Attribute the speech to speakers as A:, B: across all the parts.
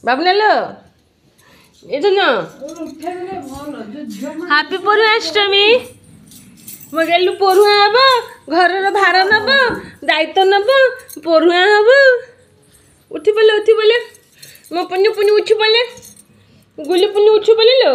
A: बाबुनालो ये ना हापी परुआष्टमी मगेलु परुआ हम घर भार नब दायित्व नब परुआ हम उठी बोले मो पुण्य पुण्य उठी बोले गुली पुण्य उठी बोले लो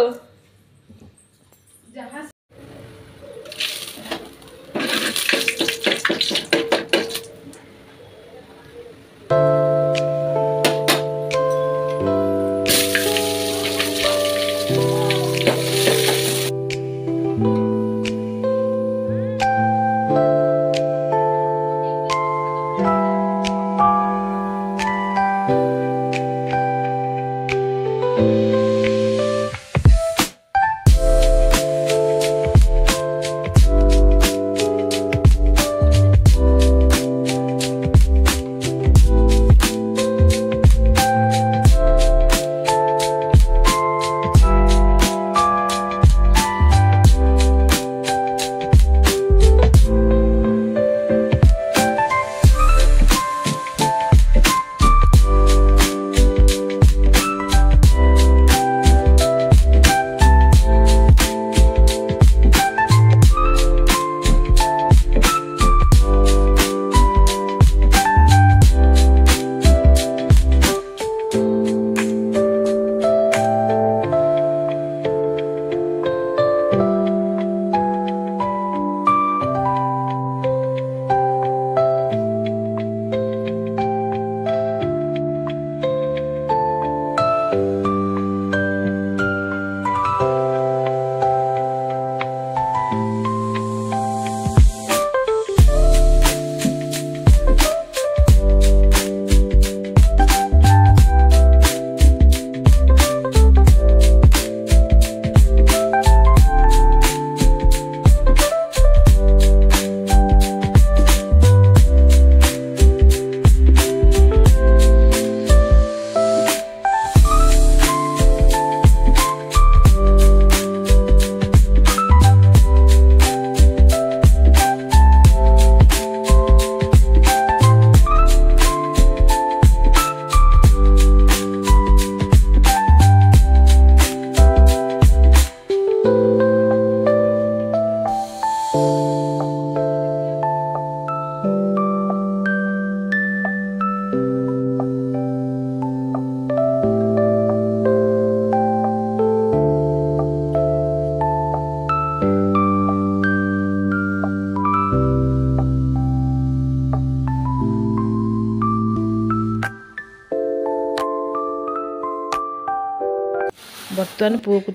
A: बर्तमान पुओ को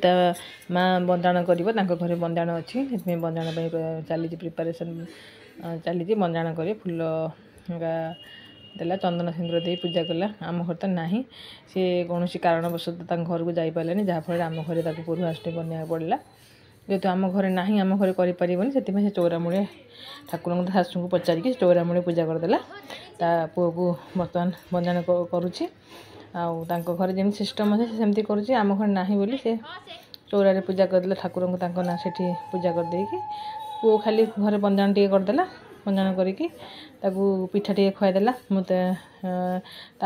A: माँ बंदाण कर घरे बंदाण अच्छी बंदाण चली प्रिपारेसन चली बंदाण कर फुल देला चंदन सिंदूर दे पूजा कला आम घर तो ना सी कौन कारणवश घर को जापारे जहाँफल आम घर परुआष्टमी बना पड़ा जेहतु आम घर ना आम घर करपारे से चौरा मूले ठाकुर शाशु को पचारिकी चौरा मूले पूजा करदेला ता पुओ को बर्तमान बंदाण करुच्ची आउ घर जमी सिस्टम अच्छे सेमती करुच्ची आम घर ना बोली से चौरारे पूजा करदे ठाकुर को ना से पूजा करदे पुओ खाली घर बंदाण टे करदेला बंदाण करके पिठा टे खुआदेला मत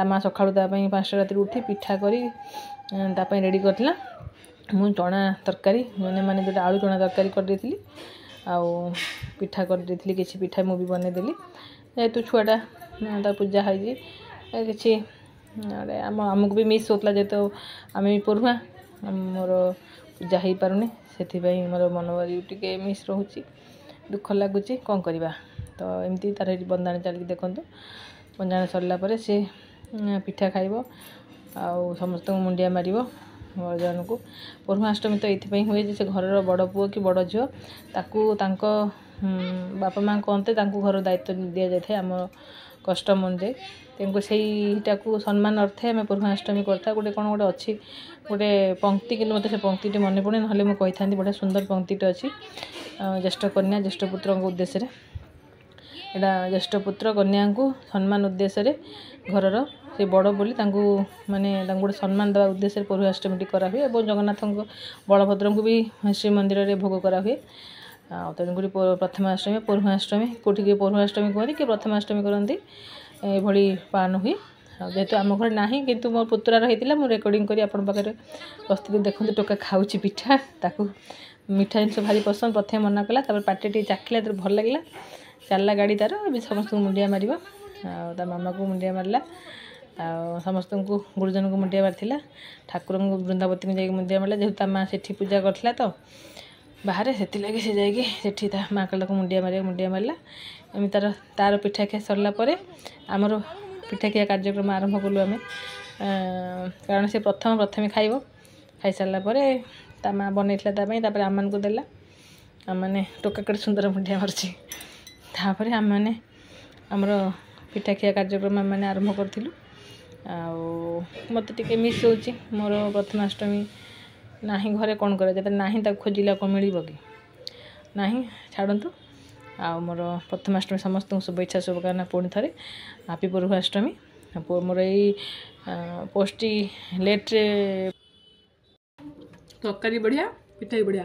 A: माँ सका 5टा राति उठी पिठा कर रेडी करला मु चना तरकारी मैंने जो आलू चना तरकारी करदेली आउ पिठा करदेली किसी पिठा मुझे बनईदेली जेहेतु छुआटा पूजा है कि अरे आमको भी मिस होता जेहेतु आम भी पढ़ुआ मोर पूजा हो पारुनी से मोर मन भारी टे मिस रोचे दुख लगुच कौन करवा तो एमती तार बंदाण चलिए देखूँ बंदाण सरला सी पिठा खाइब आउ समस्त मुंडिया मार भगवान को परुआष्टमी तो ये हुए से घर बड़ पुओ कि बड़ झील बापा माँ कहते घर दायित्व दि जाए आम कस्टम अनुजाई तेणुक सहीटा को सम्मान अर्थे आम परुआष्टमी करता गोटे कौन गोटे अच्छी गोटे पंक्ति कि मत से पंक्ति मन पड़े ना मुझे था बढ़िया सुंदर पंक्तिटे अच्छी ज्येष्ठ कन्या ज्येष्ठ पुत्र उद्देश्य यहाँ ज्येष्ठ पुत्र कन्या को सम्मान उद्देश्य घर से बड़ बोली माने गोटे सम्मान देवा उद्देश्य परुआष्टमी करा हुए और जगन्नाथ बलभद्र को भी श्रीमंदिर में भोग करा हुए तेणुक प्रथमाष्टमी परुआष्टमी कौटी परुआष्टमी कहते कि प्रथमाष्टमी करती ये पालन हुए जेहेतु आम घर ना कि मो पुतुरार होता मुझे रेकर्डिंग करी आपण पाखे प्रस्तुति देखते टोका खाऊँ पिठा ताकू मीठा जिन भारी पसंद प्रथम मना कला पाटे टे चाखिला भल लगे चलला गाड़ी तार समस्त मुंडिया मार मामा को मुंडिया मारला समस्त को गुरुजन को मुंडिया मारी ठाकुर को वृंदावती को जाकि मुंडिया मारला जेहेतु माँ से पूजा करथिला तो बाहर से लगे से जाकि माँ कला को मुंडिया मारला एम तार पिठा खिया सरला आमर पिठा खिया कार्यक्रम आरंभ कलु आम कारण से प्रथम खाइब खाई सारा ता माँ बनई तापर आम मान को देला आम मैंने टोका कड़े सुंदर मुंडिया मार्ची तापर आम मैंने आमर पिठा खिया कार्यक्रम आम मैंने आरंभ करूँ मत टे मिस हो मोर प्रथमाष्टमी ना घरे कौन करे जब ना खोजिला कौन मिल कि ना छाड़ू आ मोर प्रथमाष्टमी समस्त शुभेच्छा शुभकामना पुणी थे हैप्पी प्रथमाष्टमी मोर यही पोस्ट लेट्रे तरकारी बढ़िया पिठा भी बढ़िया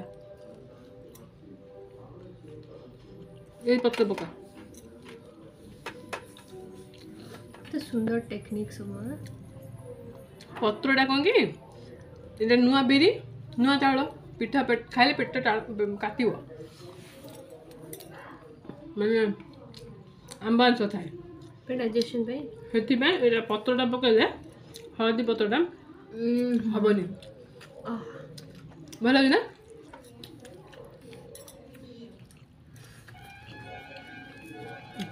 A: ये पत्ते पका
B: तो सुंदर टेक्निक सब
A: पत्रटा कौन कि नुआ बिरी नुआ चाउल पिठा खाइले पेट काट मैंने आंबांश थाए
B: डाइजेशन
A: से पत्रटा पकड़े हलदी पत्रटा हेनी भल लगे ना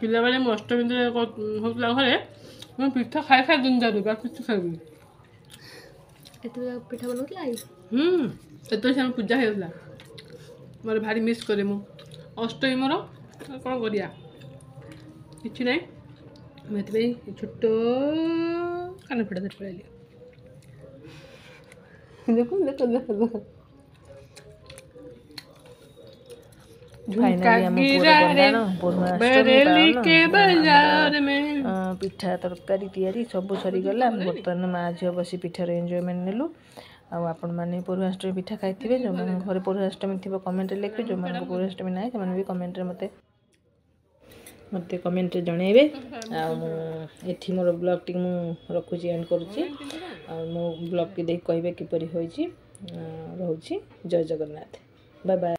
A: पिला बेले मु अष्टमी होता घरे मैं पिठा खाई खाई दिन जाऊँ किसी खाइबी
B: पिठा बनाऊला
A: से पूजा होता मोर भारी मिस करे मु अष्टमी मोर कौन करिया कि ना मैं छोट कान फिटा धर पड़े देखो देखो देखो देखो पिठा तरकारी तैयारी सब सरीगला बर्तमान माँ झील बस पिठार एंजॉयमेंट नेलु आपण मैंने पूर्वाष्टमी पिठा खाई जो मैंने घर पूर्वाष्टमी थी कमेंट लिखे जो मैं पूर्वाष्टमी ना से कमेंट मत कमेंट जनइबे एठी मोर ब्लॉग टी मु रखुची एंड करुची मो ब्लॉग टी देख कहबे किपरि होईची रहउची जय जगन्नाथ बाय बाय।